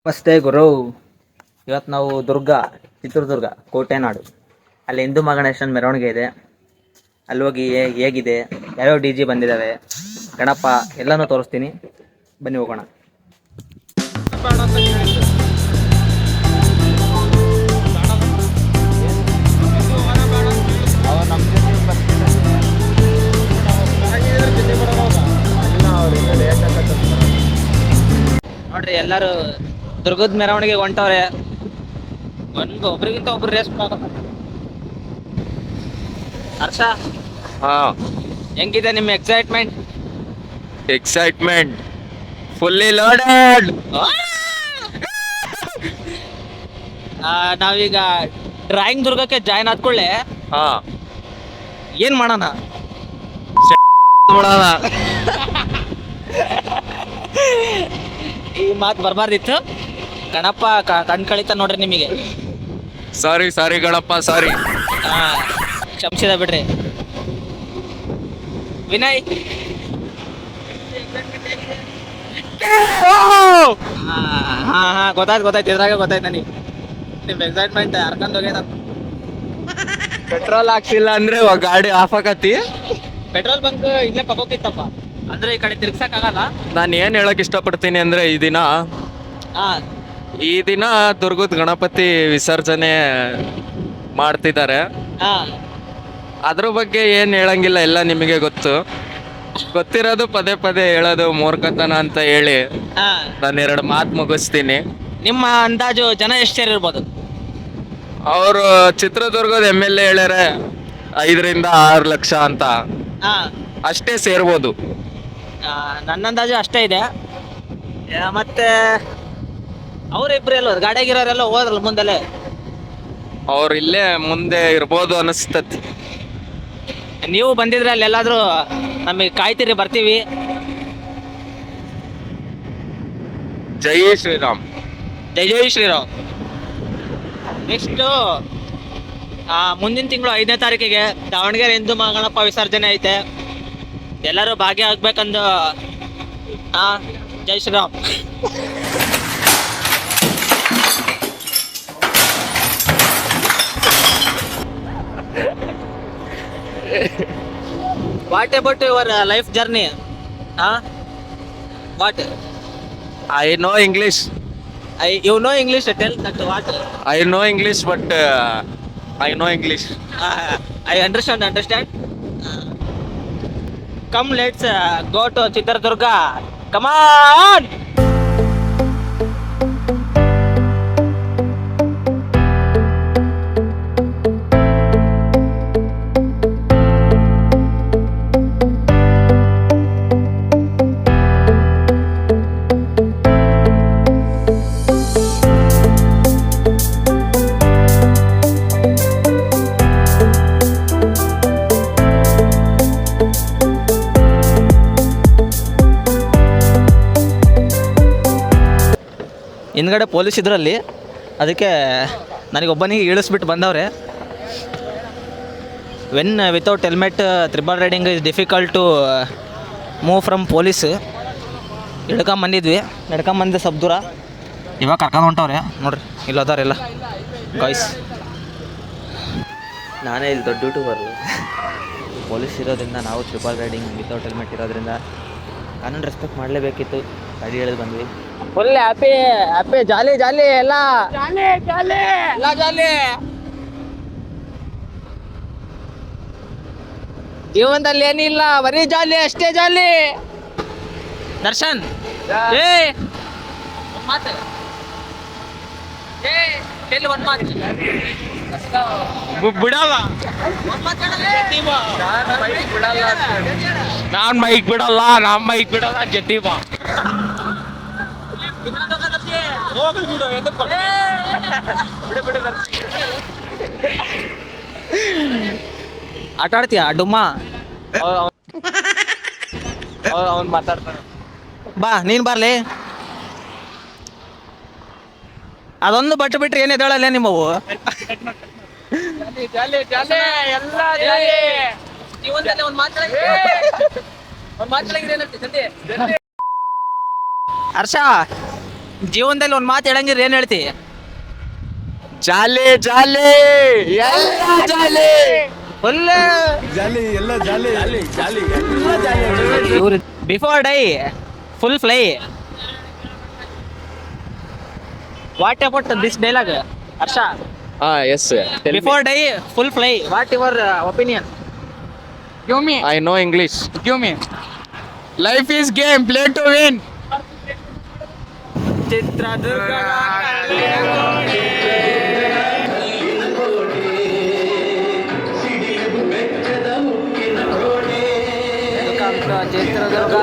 ನಮಸ್ತೆ ಗುರು. ಇವತ್ತು ನಾವು ಚಿತ್ರದುರ್ಗ ಕೋಟೆನಾಡು ಅಲ್ಲಿ ಹಿಂದೂ ಮಹಾಗಣೇಶನ ಮೆರವಣಿಗೆ ಇದೆ. ಅಲ್ಲಿ ಹೋಗಿ ಹೇಗಿದೆ, ಯಾವ್ಯಾವ DJ ಬಂದಿದ್ದಾವೆ, ಗಣಪ ಎಲ್ಲನೂ ತೋರಿಸ್ತೀನಿ. ಬನ್ನಿ ಹೋಗೋಣ. ನೋಡ್ರಿ, ಎಲ್ಲರೂ ದುರ್ಗದ ಮೆರವಣಿಗೆ ಹೊಂಟವ್ರೆ. ಒಬ್ರಿಗಿಂತ ಒಬ್ರು ರೇಸ್ ಹರ್ಷ, ಹೆಂಗಿದೆ ನಿಮ್ಮ ಎಕ್ಸೈಟ್ಮೆಂಟ್ ಫುಲ್ಲಿ ಲೋಡೆಡ್. ನಾವೀಗ ಡ್ರಾಯಿಂಗ್ ದುರ್ಗಕ್ಕೆ ಜಾಯ್ನ್ ಆದ್ಕೊಳ್ಳೆ ಏನ್ ಮಾಡೋಣ? ಈ ಮಾತು ಬರಬಾರ್ದಿತ್ತು. ಗಣಪ ಕಣ್ ಕಳಿತ ನೋಡ್ರಿ ನಿಮಗೆ. ಸಾರಿ ಗಣಪ, ಸಾರಿ. ಕ್ಷಮಿಸಿದ ಬಿಡ್ರಿ. ವಿನಯ್, ಗೊತ್ತಾಯ್ತು ಇದ್ರಾಗ ಗೊತ್ತಾಯ್ತು ನನಗೆ ನಿಮ್ ಎಕ್ಸೈಟ್ಮೆಂಟ್ ಹರ್ಕೊಂಡ್ ಹೋಗ್ಯದ. ಪೆಟ್ರೋಲ್ ಹಾಕ್ಸಿಲ್ಲ ಅಂದ್ರೆ ಗಾಡಿ ಆಫ್ ಆಗತ್ತಿ. ಪೆಟ್ರೋಲ್ ಬಂಕ್ ಇಲ್ಲೇ ಪಕ್ಕೋಕಿತ್ತಪ್ಪ, ಅಂದ್ರೆ ಈ ಕಡೆ ತಿರ್ಗ್ಸಕ್ ಆಗಲ್ಲ. ನಾನು ಏನ್ ಹೇಳಕ್ ಇಷ್ಟಪಡ್ತೀನಿ ಅಂದ್ರೆ ಈ ದಿನ ದುರ್ಗದ ಗಣಪತಿ ವಿಸರ್ಜನೆ ಮಾಡ್ತಿದ್ದಾರೆ. ಅದ್ರ ಬಗ್ಗೆ ಏನ್ ಹೇಳಂಗಿಲ್ಲ, ಎಲ್ಲ ನಿಮಗೆ ಗೊತ್ತಿರೋದು ಪದೇ ಪದೇ ಹೇಳೋದು ಮೂರ್ಖತನ ಅಂತ ಹೇಳಿ ನಾನು 2 ಮಾತು ಮುಗಿಸ್ತೀನಿ. ನಿಮ್ಮ ಅಂದಾಜು ಜನ ಎಷ್ಟು ಸೇರಿರ್ಬೋದು? ಅವರು ಚಿತ್ರದುರ್ಗದ MLA ಹೇಳ್ಯಾರೆ 5 ರಿಂದ 6 ಲಕ್ಷ ಅಂತ. ಅಷ್ಟೇ ಸೇರ್ಬೋದು. ನನ್ನ ಅಂದಾಜು ಅಷ್ಟೇ ಇದೆ. ಮತ್ತೆ ಅವ್ರಿಬ್ರು ಎಲ್ಲೋ ಗಾಡಿಯಾಗಿರೋರೆಲ್ಲ ಹೋದ್ರಲ್ಲ ಮುಂದೆಲೆ, ಅವ್ರು ಇಲ್ಲೇ ಮುಂದೆ ಇರ್ಬೋದು ಅನಿಸ್ತತಿ. ನೀವು ಬಂದಿದ್ರೆ ಅಲ್ಲಿ ಎಲ್ಲಾದ್ರೂ ನಮಗೆ ಕಾಯ್ತೀರಿ, ಬರ್ತೀವಿ. ಜೈ ಶ್ರೀರಾಮ್. ಜೈ ಶ್ರೀರಾಮ್. ನೆಕ್ಸ್ಟು ಮುಂದಿನ ತಿಂಗಳು 5ನೇ ತಾರೀಕಿಗೆ ದಾವಣಗೆರೆ ಹಿಂದೂ ಮಹಾಗಣಪ ವಿಸರ್ಜನೆ ಐತೆ. ಎಲ್ಲರೂ ಭಾಗಿಯಾಗಬೇಕಂದು. ಜೈ Shriram. What about your life journey? What? I know English. You know English? Tell that what? I know English, but I know English. I understand. Come, let's go to Chitradurga. Come on! ಹಿಂದ್ಗಡೆ police ಇದ್ರಲ್ಲಿ, ಅದಕ್ಕೆ ನನಗೊಬ್ಬನಿಗೆ ಇಳಿಸ್ಬಿಟ್ಟು ಬಂದವ್ರೆ. When without helmet triple riding is difficult to move from police. ಹಿಡ್ಕೊಂಬಂದಿದ್ವಿ, ನಡ್ಕೊಂಬಂದೆ ಸ್ವಲ್ಪ ದೂರ. ಇವಾಗ ಕರ್ಕೊಂಡು ಹೊಂಟವ್ರೆ ನೋಡ್ರಿ, ಇಲ್ಲೋದವ್ರೆಲ್ಲ ಗಾಯ್ಸ್. ನಾನೇ ಇಲ್ಲಿ ದೊಡ್ಡ ಯೂಟ್ಯೂಬರು. ಪೊಲೀಸ್ ಇರೋದ್ರಿಂದ ನಾವು ತ್ರಿಬಲ್ ರೈಡಿಂಗ್ ವಿತೌಟ್ ಹೆಲ್ಮೆಟ್ ಇರೋದ್ರಿಂದ ಕಾನೂನು ರೆಸ್ಪೆಕ್ಟ್ ಮಾಡಲೇಬೇಕಿತ್ತು. ಗಾಡಿ ಹೇಳಿದ್ ಬಂದ್ವಿ. ಫುಲ್ ಹ್ಯಾಪಿ ಜಾಲಿ ಎಲ್ಲ ಜಾಲಿ. ಜೀವನದಲ್ಲಿ ಏನಿಲ್ಲ, ಬರೀ ಜಾಲಿ, ಅಷ್ಟೇ ಜಾಲಿ. ದರ್ಶನ್, ಬಿಡಲ್ಲ, ನಾನ್ ಮೈಕ್ ಬಿಡಲ್ಲ, ಜೊತೆ ಬಾ. ಆಟ ಆಡ್ತೀಯ ಡುಮ್ಮ? ಅವ್ನು ಮಾತಾಡ್ತಾನೆ. ಬಾ, ನೀನ್ ಬರ್ಲಿ. ಅದೊಂದು ಬಟ್ಟು ಬಿಟ್ರೆ ಏನೇ ಹೇಳಲ್ಲ ನಿಮ್ಮವು. ಹರ್ಷ, ಜೀವನದಲ್ಲಿ ಒಂದ್ ಮಾತು ಹೇಳಂಗಿದ್ರೆ ಏನ್ ಹೇಳ್ತಿ? ಜಾಲಿ ಜಾಲಿ ಎಲ್ಲ ಜಾಲಿ. ಫುಲ್ ಜಾಲಿ ಎಲ್ಲ ಜಾಲಿ ಜಾಲಿ ಜಾಲಿ ಎಲ್ಲ ಜಾಲಿ. ಇವ್ರು before die full fly. What about this dialogue Harsha? ಹಾ yes before die full fly, what your opinion? Give me, I know English. give me. Life is game, play to win. Chitradurga Chitradurga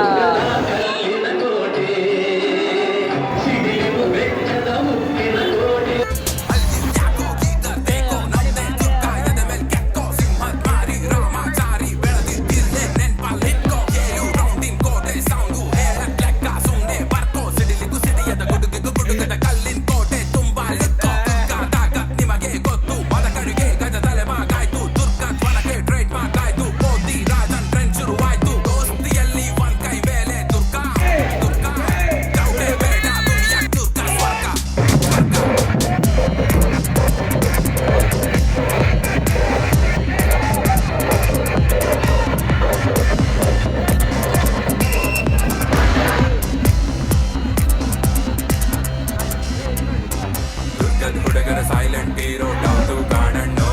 ಹುಡುಗರ silent hero doubt ಕಾಣಣ್ಣು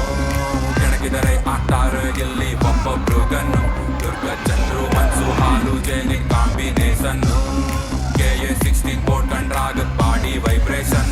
ಕೆಣಕಿದರೆ ಆಗ್ತಾರೆ ಇಲ್ಲಿ ಒಬ್ಬೊಬ್ರು gun. Durga Chandru ಮನ್ಸು ಹಾಲು ಜೇನಿಕ್ ಕಾಂಬಿನೇಷನ್ನು. KA-16 ಬೋಟ್ ಕಂಡ್ರಾಗತ್ ಬಾಡಿ ವೈಬ್ರೇಷನ್.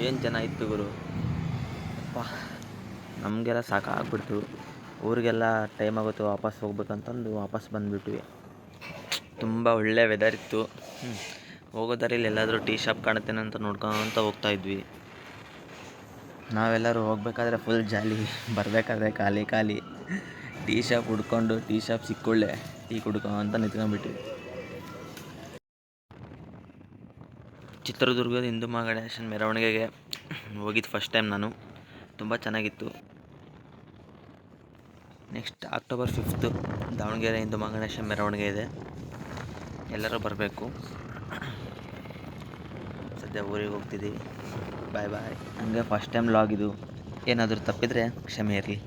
ಏನು ಜನ ಇತ್ತು ಗುರು. ಅಪ್ಪ ನಮಗೆಲ್ಲ ಸಾಕಾಗ್ಬಿಡ್ತು. ಊರಿಗೆಲ್ಲ ಟೈಮ್ ಆಗುತ್ತೆ ವಾಪಸ್ ಹೋಗ್ಬೇಕಂತಂದು ವಾಪಸ್ ಬಂದುಬಿಟ್ವಿ. ತುಂಬ ಒಳ್ಳೆ ವೆದರ್ ಇತ್ತು. ಹೋಗೋ ದಾರಿಲಿ ಎಲ್ಲಾದರೂ ಟೀ ಶಾಪ್ ಕಾಣುತ್ತೇನೆ ಅಂತ ನೋಡ್ಕೊತ ಹೋಗ್ತಾಯಿದ್ವಿ. ನಾವೆಲ್ಲರೂ ಹೋಗ್ಬೇಕಾದ್ರೆ ಫುಲ್ ಜಾಲಿ, ಬರಬೇಕಾದ್ರೆ ಖಾಲಿ ಖಾಲಿ. ಟೀ ಶಾಪ್ ಹುಡ್ಕೊಂಡು ಟೀ ಶಾಪ್ ಸಿಕ್ಕೊಳ್ಳೆ ಟೀ ಕುಡ್ಕೊ ಅಂತ ನಿಂತ್ಕೊಂಡ್ಬಿಟ್ವಿ. ಚಿತ್ರದುರ್ಗದ ಹಿಂದೂ ಮಹಾಗಣೇಶನ ಮೆರವಣಿಗೆಗೆ ಹೋಗಿದ್ದು ಫಸ್ಟ್ ಟೈಮ್ ನಾನು. ತುಂಬ ಚೆನ್ನಾಗಿತ್ತು. ನೆಕ್ಸ್ಟ್ ಅಕ್ಟೋಬರ್ 5 ದಾವಣಗೆರೆ ಹಿಂದೂ ಮಹಾಗಣೇಶನ ಮೆರವಣಿಗೆ ಇದೆ. ಎಲ್ಲರೂ ಬರಬೇಕು. ಸದ್ಯ ಊರಿಗೆ ಹೋಗ್ತಿದ್ದೀವಿ. ಬಾಯ್ ಬಾಯ್. ಹಂಗೆ ಫಸ್ಟ್ ಟೈಮ್ ಲಾಗ್ ಇದು. ಏನಾದರೂ ತಪ್ಪಿದರೆ ಕ್ಷಮೆ ಇರಲಿ.